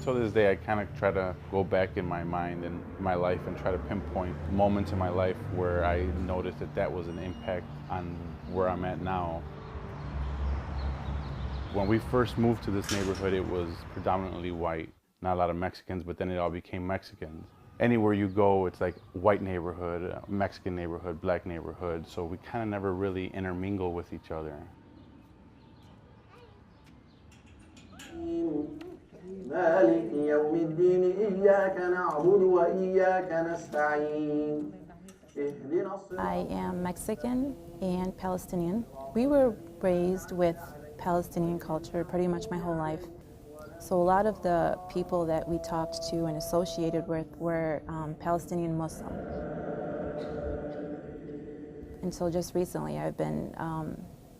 Until this day, I kind of try to go back in my mind and my life and try to pinpoint moments in my life where I noticed that that was an impact on where I'm at now. When we first moved to this neighborhood, it was predominantly white. Not a lot of Mexicans, but then it all became Mexicans. Anywhere you go, it's like white neighborhood, Mexican neighborhood, black neighborhood. So we kind of never really intermingle with each other. مالك يوم الدين إياك نعبد وإياك نستعين. I am Mexican and Palestinian. We were raised with Palestinian culture pretty much my whole life. So a lot of the people that we talked to and associated with were Palestinian Muslim. Until just recently, I've been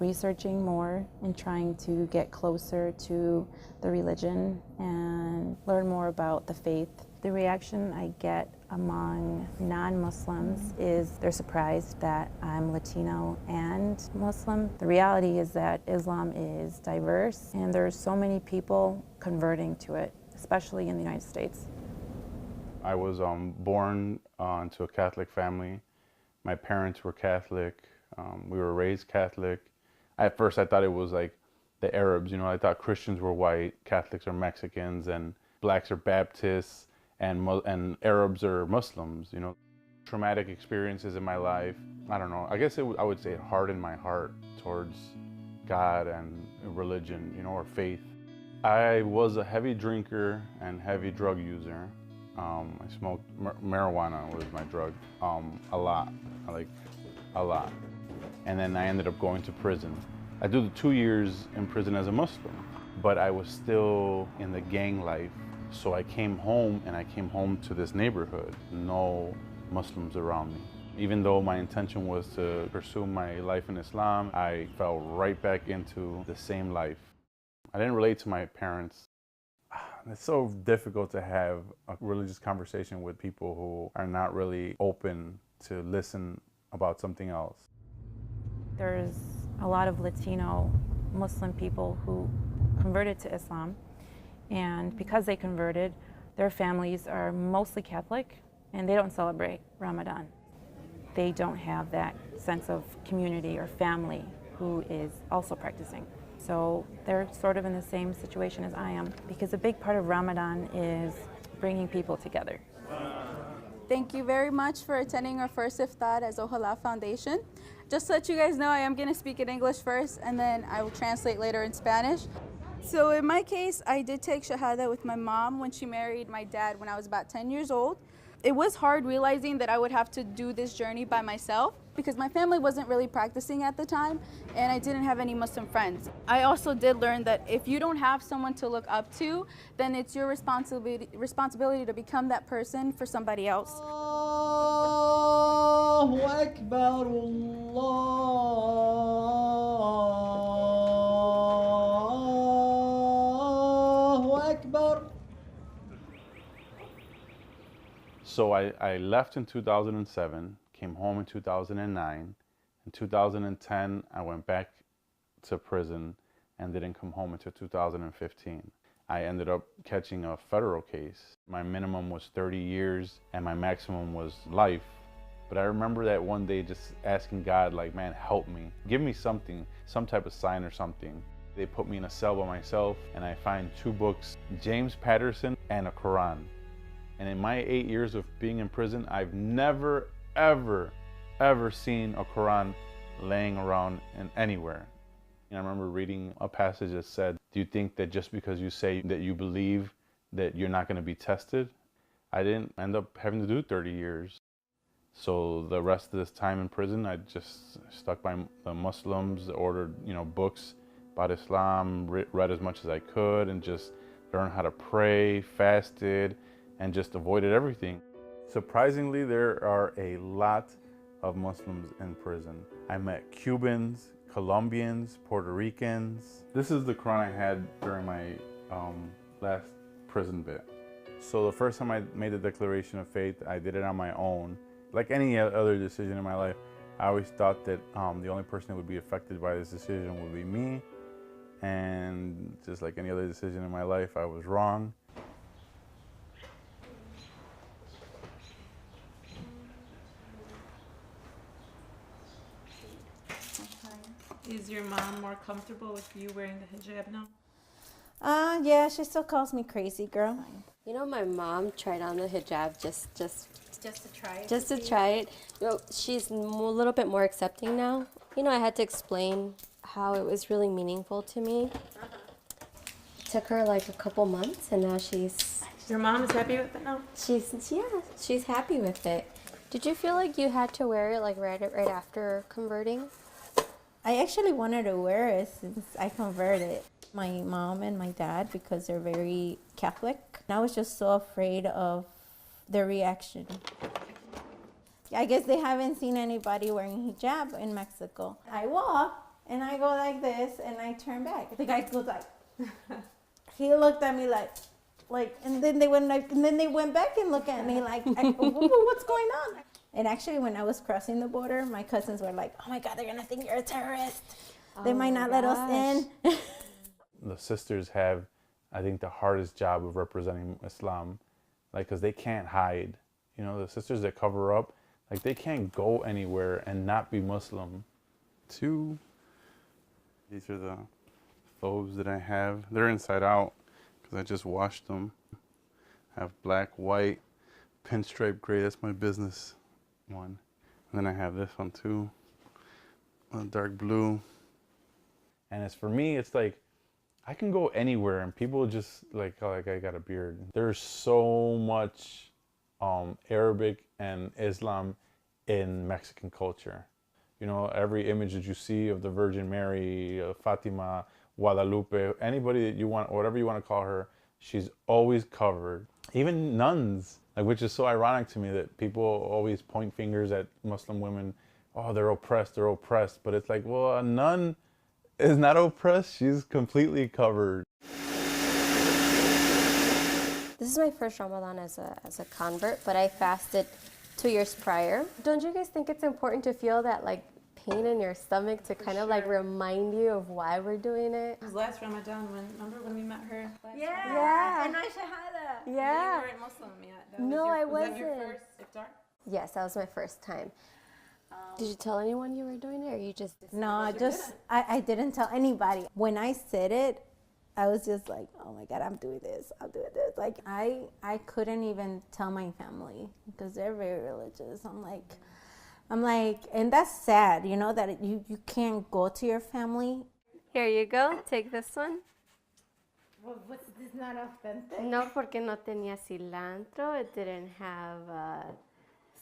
researching more and trying to get closer to the religion and learn more about the faith. The reaction I get among non-Muslims is they're surprised that I'm Latino and Muslim. The reality is that Islam is diverse and there's so many people converting to it, especially in the United States. I was born into a Catholic family. My parents were Catholic. We were raised Catholic. At first I thought it was like the Arabs, you know, I thought Christians were white, Catholics are Mexicans, and blacks are Baptists, and Arabs are Muslims, you know. Traumatic experiences in my life, I don't know, I guess I would say it hardened my heart towards God and religion, you know, or faith. I was a heavy drinker and heavy drug user. I smoked marijuana was my drug, a lot, like a lot. And then I ended up going to prison. I did the 2 years in prison as a Muslim, but I was still in the gang life. So I came home, and I came home to this neighborhood, no Muslims around me. Even though my intention was to pursue my life in Islam, I fell right back into the same life. I didn't relate to my parents. It's so difficult to have a religious conversation with people who are not really open to listen about something else. There's a lot of Latino Muslim people who converted to Islam, and because they converted, their families are mostly Catholic and they don't celebrate Ramadan. They don't have that sense of community or family who is also practicing. So they're sort of in the same situation as I am, because a big part of Ramadan is bringing people together. Thank you very much for attending our first iftar as Ohala Foundation. Just to let you guys know, I am going to speak in English first, and then I will translate later in Spanish. So in my case, I did take Shahada with my mom when she married my dad when I was about 10 years old. It was hard realizing that I would have to do this journey by myself because my family wasn't really practicing at the time and I didn't have any Muslim friends. I also did learn that if you don't have someone to look up to, then it's your responsibility to become that person for somebody else. Allahu Akbar, Allahu Akbar. So I left in 2007, came home in 2009. In 2010, I went back to prison and didn't come home until 2015. I ended up catching a federal case. My minimum was 30 years and my maximum was life. But I remember that one day just asking God, like, man, help me. Give me something, some type of sign or something. They put me in a cell by myself and I find 2 books, James Patterson and a Quran. And in my 8 years of being in prison, I've never, ever seen a Quran laying around anywhere. And I remember reading a passage that said, do you think that just because you say that you believe that you're not going to be tested? I didn't end up having to do 30 years. So the rest of this time in prison, I just stuck by the Muslims, ordered, books about Islam, read as much as I could, and just learned how to pray, fasted, and just avoided everything. Surprisingly, there are a lot of Muslims in prison. I met Cubans, Colombians, Puerto Ricans. This is the Quran I had during my last prison bit. So the first time I made the declaration of faith, I did it on my own. Like any other decision in my life, I always thought that the only person that would be affected by this decision would be me. And just like any other decision in my life, I was wrong. Is your mom more comfortable with you wearing the hijab now? Yeah, she still calls me crazy girl. You know, my mom tried on the hijab just Just to try it? to try it. You know, she's a little bit more accepting now. You know, I had to explain how it was really meaningful to me. It took her like a couple months, and now Your mom is happy with it now? she's happy with it. Did you feel like you had to wear it like right after converting? I actually wanted to wear it since I converted. My mom and my dad, because they're very Catholic, and I was just so afraid of their reaction. I guess they haven't seen anybody wearing hijab in Mexico. I walk and I go like this and I turn back. The guy goes like, he looked at me like, and then they went back and looked at me like, what's going on? And actually, when I was crossing the border, my cousins were like, oh my God, they're gonna think you're a terrorist. They might not let us in. The sisters have, I think, the hardest job of representing Islam, like, because they can't hide. You know, the sisters that cover up, like, they can't go anywhere and not be Muslim. Two, these are the thobes that I have. They're inside out because I just washed them. I have black, white, pinstripe gray. That's my business one. And then I have this one too, a dark blue. And as for me, it's like, I can go anywhere and people just like I got a beard. There's so much Arabic and Islam in Mexican culture. You know, every image that you see of the Virgin Mary, Fatima, Guadalupe, anybody that you want, whatever you want to call her, she's always covered. Even nuns, like, which is so ironic to me that people always point fingers at Muslim women. Oh, they're oppressed. But it's like, well, a nun is not oppressed. She's completely covered. This is my first Ramadan as a convert, but I fasted 2 years prior. Don't you guys think it's important to feel that like pain in your stomach to kind of like remind you of why we're doing it? It was last Ramadan remember when we met her? Yeah. And my shahada. Yeah. You weren't Muslim yet. No, I Was that your wasn't. first iftar? Yes, that was my first time. Did you tell anyone you were doing it, or you just? No, I didn't tell anybody. When I said it, I was just like, oh my God, I'm doing this. Like, I couldn't even tell my family because they're very religious. I'm like, and that's sad, you know, that you can't go to your family. Here you go. Take this one. Well, what's this not authentic? No, porque no tenía cilantro. It didn't have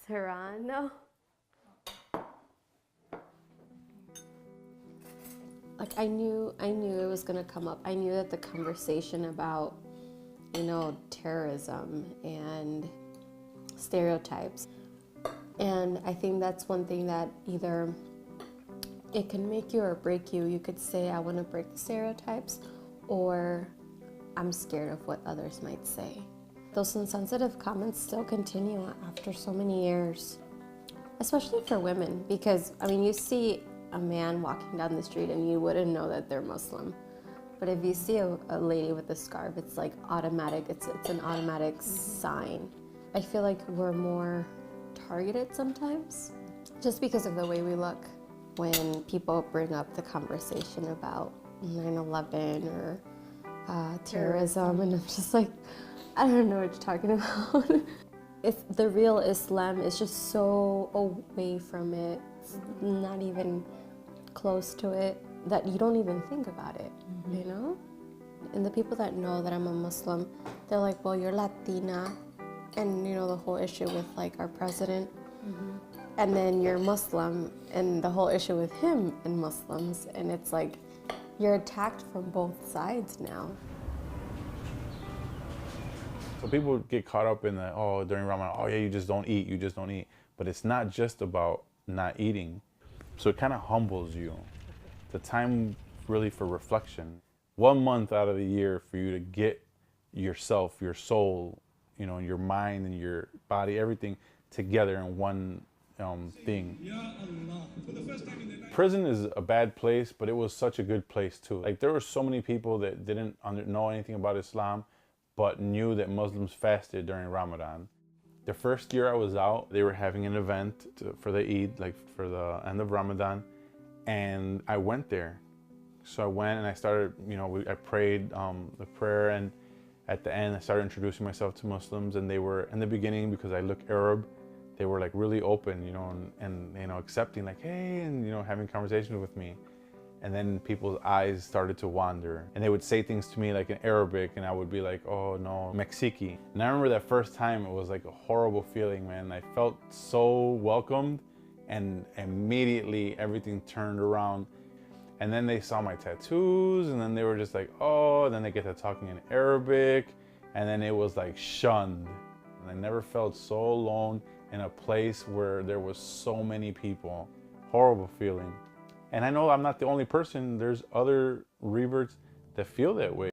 serrano. Like, I knew it was gonna come up. I knew that the conversation about, you know, terrorism and stereotypes, and I think that's one thing that either it can make you or break you. You could say, I want to break the stereotypes, or I'm scared of what others might say. Those insensitive comments still continue after so many years, especially for women, because, I mean, you see a man walking down the street and you wouldn't know that they're Muslim. But if you see a lady with a scarf, it's like automatic, it's an automatic sign. I feel like we're more targeted sometimes just because of the way we look. When people bring up the conversation about 9/11 or terrorism, and I'm just like, I don't know what you're talking about. If the real Islam is just so away from it, it's not even close to it, that you don't even think about it, you know? And the people that know that I'm a Muslim, they're like, well, you're Latina, and you know, the whole issue with like our president, and then you're Muslim, and the whole issue with him and Muslims, and it's like, you're attacked from both sides now. So people get caught up in the, oh, during Ramadan, oh yeah, you just don't eat. But it's not just about not eating. So it kind of humbles you. The time really for reflection. 1 month out of the year for you to get yourself, your soul, you know, your mind and your body, everything together in one thing. Prison is a bad place, but it was such a good place too. Like, there were so many people that didn't know anything about Islam, but knew that Muslims fasted during Ramadan. The first year I was out, they were having an event for the Eid, like for the end of Ramadan, And I went there. So I went and I started, I prayed the prayer, and at the end I started introducing myself to Muslims, and they were, in the beginning, because I look Arab, they were like really open, and accepting, like, hey, and having conversations with me. And then people's eyes started to wander, and they would say things to me like in Arabic, and I would be like, oh no, Mexique. And I remember that first time, it was like a horrible feeling, man. I felt so welcomed, and immediately everything turned around. And then they saw my tattoos, and then they were just like, oh, and then they get to talking in Arabic, and then it was like shunned. And I never felt so alone in a place where there was so many people. Horrible feeling. And I know I'm not the only person. There's other reverts that feel that way.